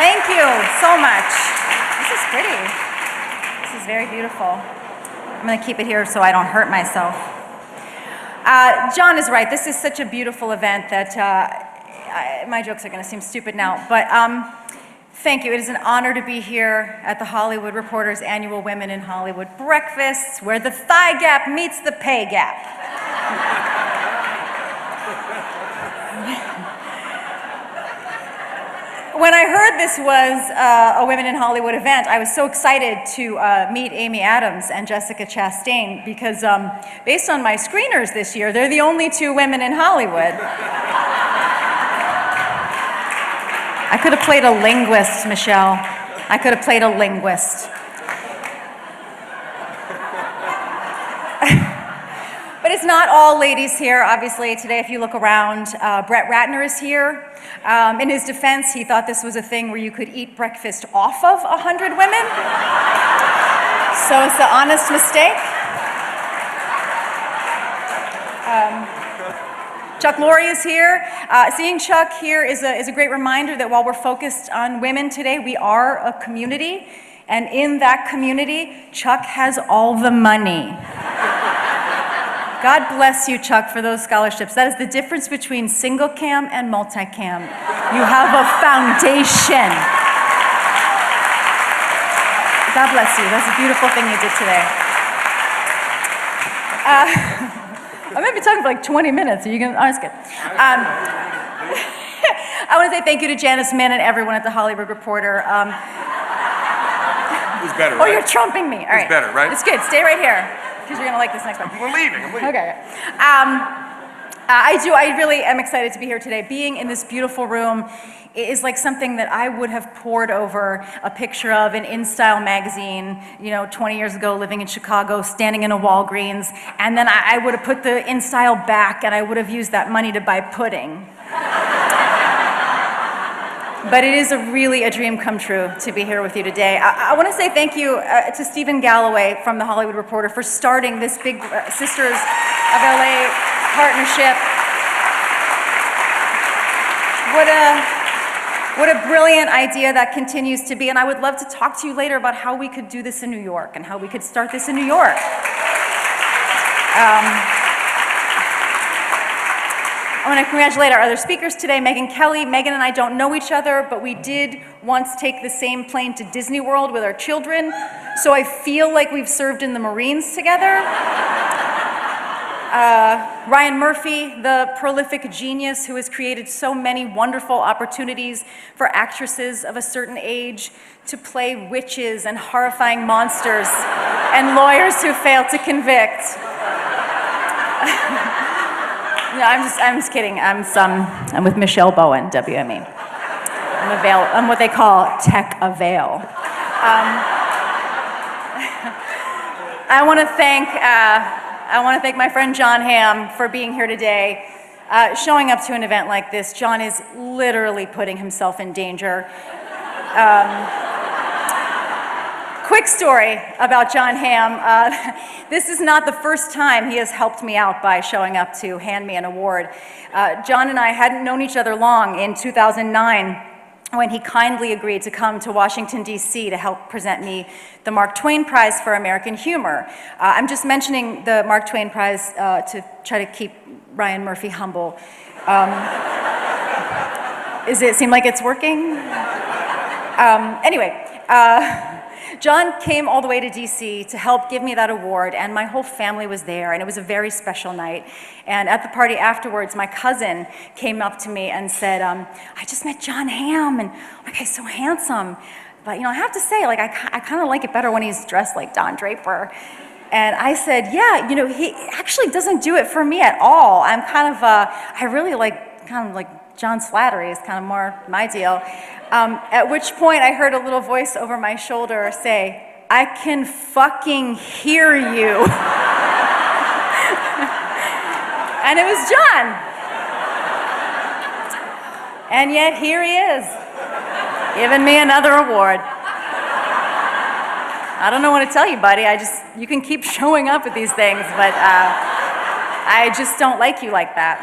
Thank you so much. This is pretty. This is very beautiful. I'm going to keep it here so I don't hurt myself. John is right. This is such a beautiful event that my jokes are going to seem stupid now, but thank you. It is an honor to be here at the Hollywood Reporter's annual Women in Hollywood breakfast, where the thigh gap meets the pay gap. When I heard this was a Women in Hollywood event, I was so excited to meet Amy Adams and Jessica Chastain because based on my screeners this year, they're the only two women in Hollywood. I could have played a linguist, Michelle. I could have played a linguist. But it's not all ladies here, obviously. Today, if you look around, Brett Ratner is here. In his defense, he thought this was a thing where you could eat breakfast off of 100 women. So it's an honest mistake. Chuck Lorre is here. Seeing Chuck here is a great reminder that while we're focused on women today, we are a community. And in that community, Chuck has all the money. God bless you, Chuck, for those scholarships. That is the difference between single cam and multicam. You have a foundation. God bless you. That's a beautiful thing you did today. I'm going to be talking for like 20 minutes. Are you going to? Oh, that's good. I want to say thank you to Janice Min and everyone at the Hollywood Reporter. It was better, Oh, right? you're trumping me. All right. It's better, right? It's good. Stay right here, because you're going to like this next one. We're leaving. Okay. I really am excited to be here today. Being in this beautiful room is like something that I would have pored over a picture of in InStyle magazine, 20 years ago, living in Chicago, standing in a Walgreens, and then I would have put the InStyle back and I would have used that money to buy pudding. But it is really a dream come true to be here with you today. I want to say thank you to Stephen Galloway from the Hollywood Reporter for starting this big Sisters of LA partnership. What a brilliant idea that continues to be. And I would love to talk to you later about how we could do this in New York and how we could start this in New York. I want to congratulate our other speakers today, Megyn Kelly. Megan and I don't know each other, but we did once take the same plane to Disney World with our children, so I feel like we've served in the Marines together. Ryan Murphy, the prolific genius who has created so many wonderful opportunities for actresses of a certain age to play witches and horrifying monsters and lawyers who fail to convict. No, I'm just kidding. I'm with Michelle Bowen, WME. I'm what they call tech avail. I want to thank my friend John Hamm for being here today. Showing up to an event like this, John is literally putting himself in danger. Quick story about John Hamm. This is not the first time he has helped me out by showing up to hand me an award. John and I hadn't known each other long in 2009 when he kindly agreed to come to Washington, D.C. to help present me the Mark Twain Prize for American Humor. I'm just mentioning the Mark Twain Prize to try to keep Ryan Murphy humble. Does it seem like it's working? Anyway. John came all the way to DC to help give me that award, and my whole family was there, and it was a very special night. And at the party afterwards, my cousin came up to me and said, I just met John Hamm, and he's so handsome. But I have to say, I kind of like it better when he's dressed like Don Draper. And I said, yeah, he actually doesn't do it for me at all. I'm I really like John Slattery is kind of more my deal. At which point I heard a little voice over my shoulder say, I can fucking hear you. And it was John. And yet here he is, giving me another award. I don't know what to tell you, buddy. You can keep showing up at these things, but I just don't like you like that.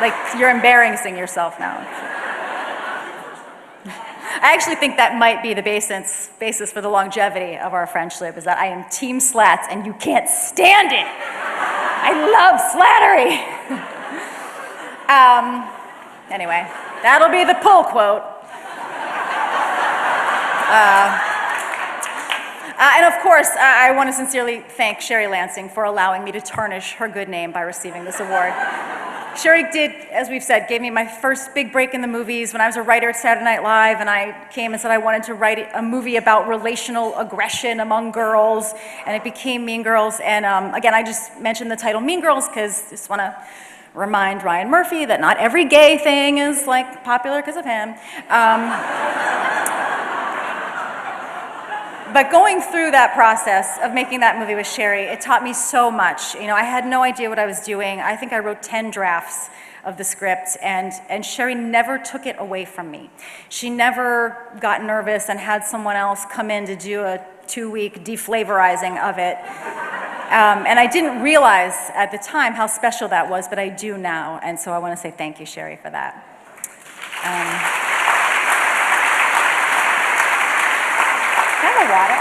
Like, you're embarrassing yourself now. I actually think that might be the basis for the longevity of our friendship, is that I am team slats and you can't stand it. I love slattery. Anyway, that'll be the pull quote. And of course, I want to sincerely thank Sherry Lansing for allowing me to tarnish her good name by receiving this award. Sherry did, as we've said, gave me my first big break in the movies when I was a writer at Saturday Night Live, and I came and said I wanted to write a movie about relational aggression among girls, and it became Mean Girls. And again, I just mentioned the title Mean Girls because I just want to remind Ryan Murphy that not every gay thing is like popular because of him. But going through that process of making that movie with Sherry, it taught me so much. You know, I had no idea what I was doing. I think I wrote 10 drafts of the script, and Sherry never took it away from me. She never got nervous and had someone else come in to do a 2-week deflavorizing of it. And I didn't realize at the time how special that was, but I do now. And so I want to say thank you, Sherry, for that. Water.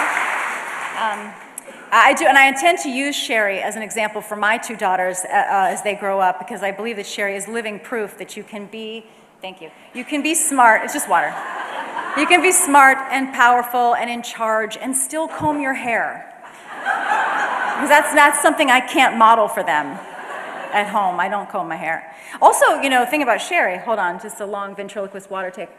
I do, and I intend to use Sherry as an example for my 2 daughters as they grow up, because I believe that Sherry is living proof that you can be, thank you, you can be smart, it's just water. You can be smart and powerful and in charge and still comb your hair. Because that's something I can't model for them at home. I don't comb my hair. Also, you know, the thing about Sherry, hold on, just a long ventriloquist water take.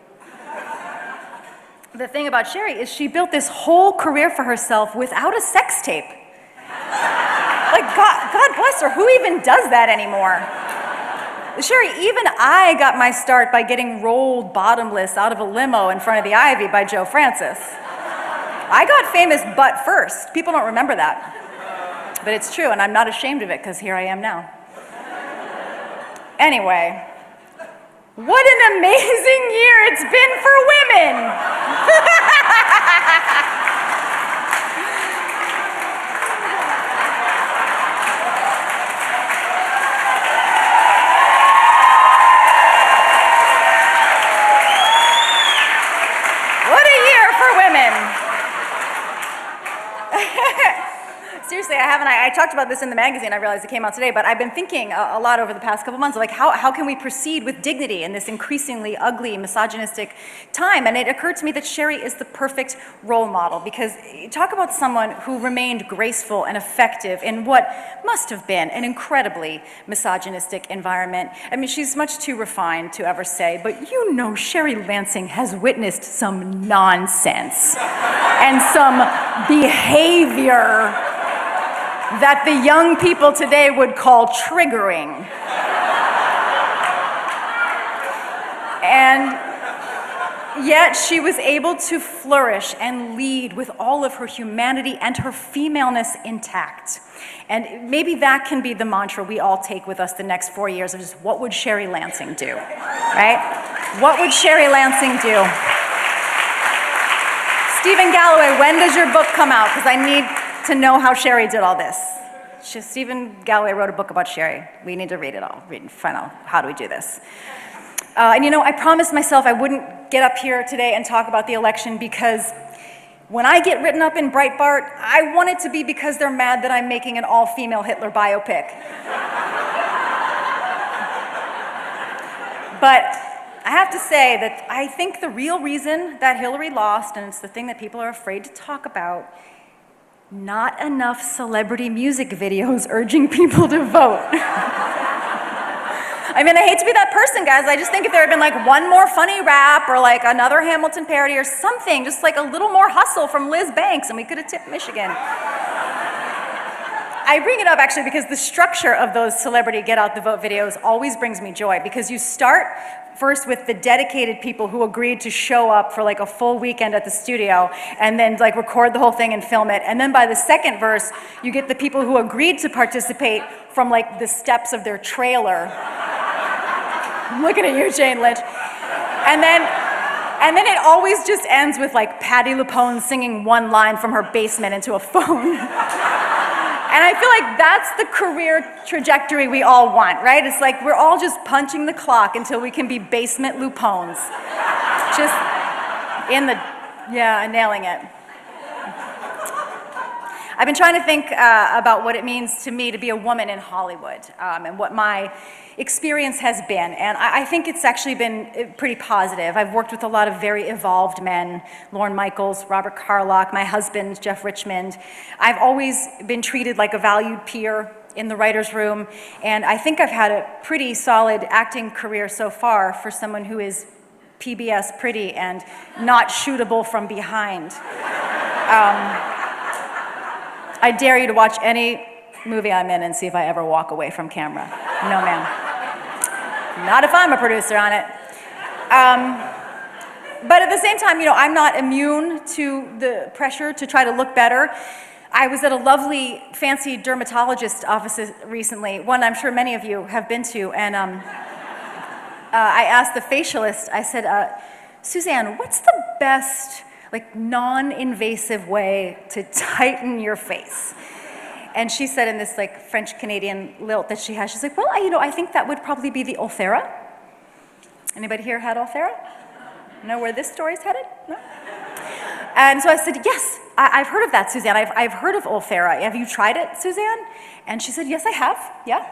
The thing about Sherry is she built this whole career for herself without a sex tape. Like, God bless her, who even does that anymore? Sherry, even I got my start by getting rolled bottomless out of a limo in front of the Ivy by Joe Francis. I got famous butt first. People don't remember that. But it's true, and I'm not ashamed of it, because here I am now. Anyway. What an amazing year it's been for women! What a year for women! Seriously, I talked about this in the magazine. I realized it came out today, but I've been thinking a lot over the past couple months, like how can we proceed with dignity in this increasingly ugly, misogynistic time? And it occurred to me that Sherry is the perfect role model, because talk about someone who remained graceful and effective in what must have been an incredibly misogynistic environment. I mean, she's much too refined to ever say, but you know Sherry Lansing has witnessed some nonsense and some behavior that the young people today would call triggering. And yet she was able to flourish and lead with all of her humanity and her femaleness intact. And maybe that can be the mantra we all take with us the next 4 years of just, what would Sherry Lansing do, right? What would Sherry Lansing do? Stephen Galloway, when does your book come out? Because I need to know how Sherry did all this. Stephen Galloway wrote a book about Sherry. We need to read it all, find out how do we do this. And you know, I promised myself I wouldn't get up here today and talk about the election, because when I get written up in Breitbart, I want it to be because they're mad that I'm making an all-female Hitler biopic. But I have to say that I think the real reason that Hillary lost, and it's the thing that people are afraid to talk about, not enough celebrity music videos urging people to vote. I mean, I hate to be that person, guys. I just think if there had been like one more funny rap or like another Hamilton parody or something, just like a little more hustle from Liz Banks, and we could have tipped Michigan. I bring it up actually because the structure of those celebrity get out the vote videos always brings me joy, because you start first with the dedicated people who agreed to show up for like a full weekend at the studio and then like record the whole thing and film it. And then by the second verse, you get the people who agreed to participate from like the steps of their trailer. I'm looking at you, Jane Lynch. And then it always just ends with like Patti LuPone singing one line from her basement into a phone. And I feel like that's the career trajectory we all want, right? It's like we're all just punching the clock until we can be basement Lupones. Just Nailing it. I've been trying to think about what it means to me to be a woman in Hollywood and what my experience has been. And I think it's actually been pretty positive. I've worked with a lot of very evolved men, Lorne Michaels, Robert Carlock, my husband, Jeff Richmond. I've always been treated like a valued peer in the writer's room. And I think I've had a pretty solid acting career so far for someone who is PBS pretty and not shootable from behind. I dare you to watch any movie I'm in and see if I ever walk away from camera. No, ma'am. Not if I'm a producer on it. But at the same time, I'm not immune to the pressure to try to look better. I was at a lovely, fancy dermatologist office recently, one I'm sure many of you have been to, and I asked the facialist, I said, Suzanne, what's the best non-invasive way to tighten your face? And she said in this French-Canadian lilt that she has, she's like, well, I think that would probably be the Ulthera. Anybody here had Ulthera? Know where this story's headed? No? And so I said, yes, I've heard of that, Suzanne. I've heard of Ulthera. Have you tried it, Suzanne? And she said, yes, I have, yeah.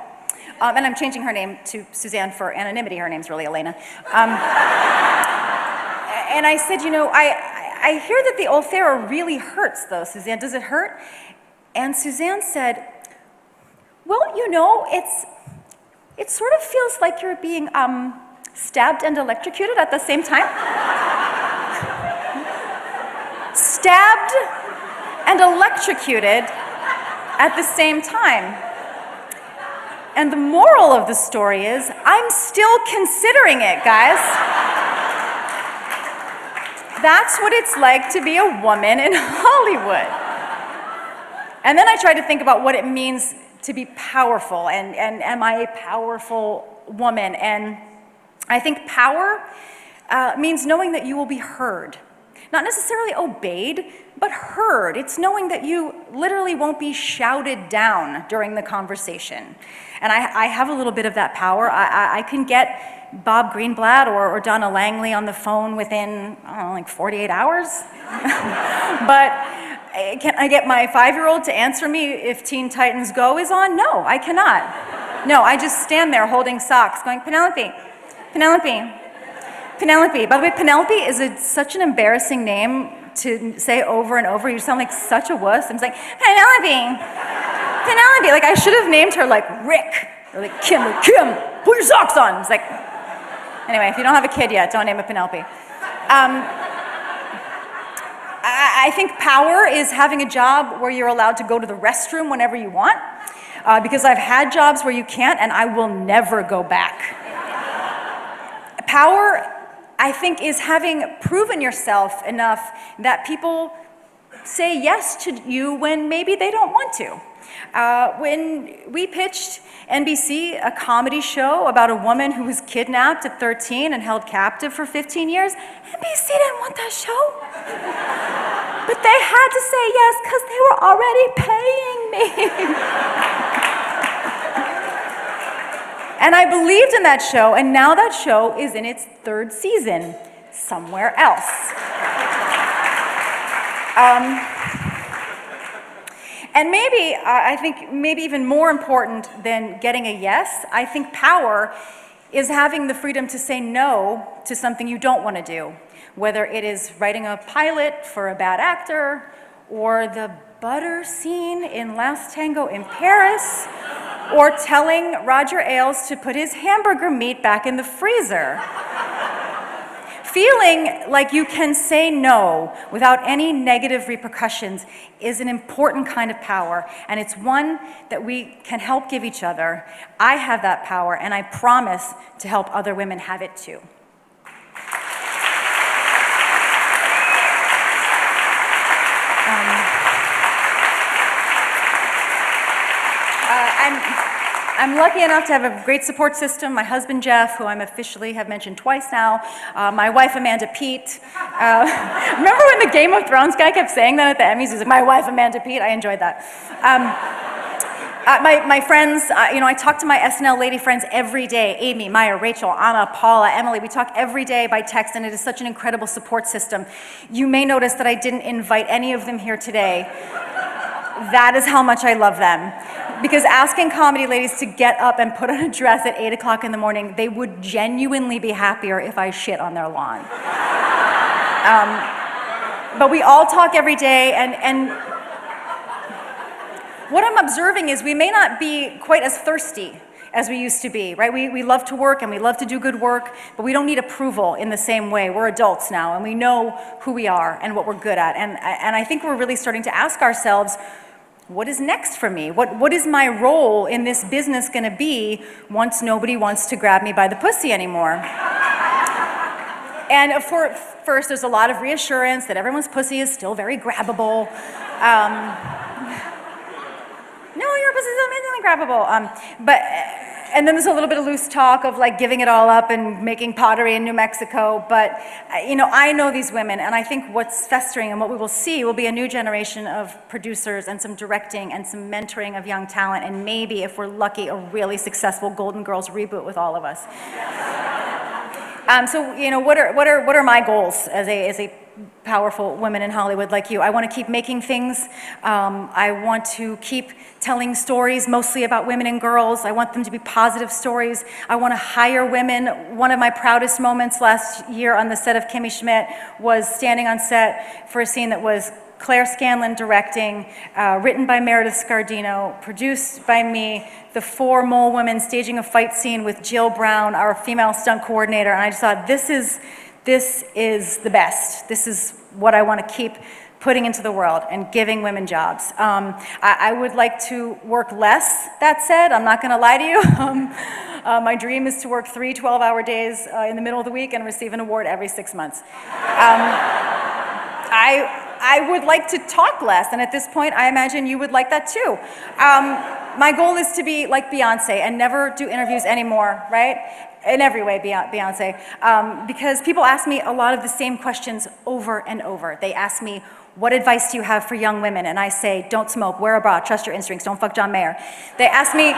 And I'm changing her name to Suzanne for anonymity. Her name's really Elena. And I said, I hear that the Ulthera really hurts, though, Suzanne. Does it hurt? And Suzanne said, well, it sort of feels like you're being stabbed and electrocuted at the same time. Stabbed and electrocuted at the same time. And the moral of the story is, I'm still considering it, guys. That's what it's like to be a woman in Hollywood. And then I tried to think about what it means to be powerful, and am I a powerful woman? And I think power means knowing that you will be heard. Not necessarily obeyed, but heard. It's knowing that you literally won't be shouted down during the conversation. And I have a little bit of that power. I can get Bob Greenblatt or Donna Langley on the phone within, 48 hours. But can I get my 5-year-old to answer me if Teen Titans Go is on? No, I cannot. No, I just stand there holding socks going, Penelope, Penelope, Penelope. By the way, Penelope is such an embarrassing name to say over and over. You sound like such a wuss. I'm just like, Penelope, Penelope. I should have named her Rick or Kim, put your socks on. It's anyway, if you don't have a kid yet, don't name it Penelope. I think power is having a job where you're allowed to go to the restroom whenever you want, because I've had jobs where you can't, and I will never go back. Power, I think, is having proven yourself enough that people say yes to you when maybe they don't want to. When we pitched NBC a comedy show about a woman who was kidnapped at 13 and held captive for 15 years, NBC didn't want that show. But they had to say yes because they were already paying me. And I believed in that show, and now that show is in its 3rd season somewhere else. And maybe, I think maybe even more important than getting a yes, I think power is having the freedom to say no to something you don't want to do, whether it is writing a pilot for a bad actor, or the butter scene in Last Tango in Paris, or telling Roger Ailes to put his hamburger meat back in the freezer. Feeling like you can say no without any negative repercussions is an important kind of power, and it's one that we can help give each other. I have that power, and I promise to help other women have it too. I'm lucky enough to have a great support system. My husband, Jeff, who I'm officially have mentioned twice now. My wife, Amanda Peet. Remember when the Game of Thrones guy kept saying that at the Emmys? He was like, my wife, Amanda Peet. I enjoyed that. My friends, I talk to my SNL lady friends every day. Amy, Maya, Rachel, Anna, Paula, Emily. We talk every day by text, and it is such an incredible support system. You may notice that I didn't invite any of them here today. That is how much I love them. Because asking comedy ladies to get up and put on a dress at 8 o'clock in the morning, they would genuinely be happier if I shit on their lawn. But we all talk every day, and what I'm observing is we may not be quite as thirsty as we used to be, right? We love to work and we love to do good work, but we don't need approval in the same way. We're adults now, and we know who we are and what we're good at. And I think we're really starting to ask ourselves, what is next for me? What is my role in this business gonna be once nobody wants to grab me by the pussy anymore? And first, there's a lot of reassurance that everyone's pussy is still very grabbable. No, your pussy is amazingly grabbable. And then there's a little bit of loose talk of like giving it all up and making pottery in New Mexico. But I know these women, and I think what's festering and what we will see will be a new generation of producers and some directing and some mentoring of young talent, and maybe, if we're lucky, a really successful Golden Girls reboot with all of us. So what are my goals as a powerful women in Hollywood like you? I want to keep making things. I want to keep telling stories mostly about women and girls. I want them to be positive stories. I want to hire women. One of my proudest moments last year on the set of Kimmy Schmidt was standing on set for a scene that was Claire Scanlon directing, written by Meredith Scardino, produced by me, the 4 mole women staging a fight scene with Jill Brown, our female stunt coordinator, and I just thought, this is the best. This is what I want to keep putting into the world and giving women jobs. I would like to work less, that said. I'm not going to lie to you. My dream is to work 3 12-hour days in the middle of the week and receive an award every 6 months. I would like to talk less, and at this point, I imagine you would like that too. My goal is to be like Beyonce and never do interviews anymore, right? In every way, Beyonce. Because people ask me a lot of the same questions over and over. They ask me, what advice do you have for young women? And I say, don't smoke, wear a bra, trust your instincts, don't fuck John Mayer. They ask me,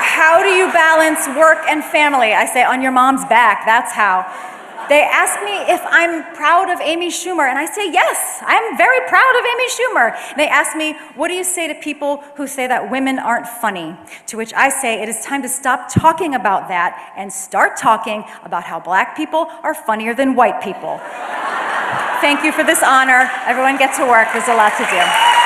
how do you balance work and family? I say, on your mom's back, that's how. They ask me if I'm proud of Amy Schumer, and I say, yes, I'm very proud of Amy Schumer. They ask me, what do you say to people who say that women aren't funny? To which I say, it is time to stop talking about that and start talking about how black people are funnier than white people. Thank you for this honor. Everyone get to work. There's a lot to do.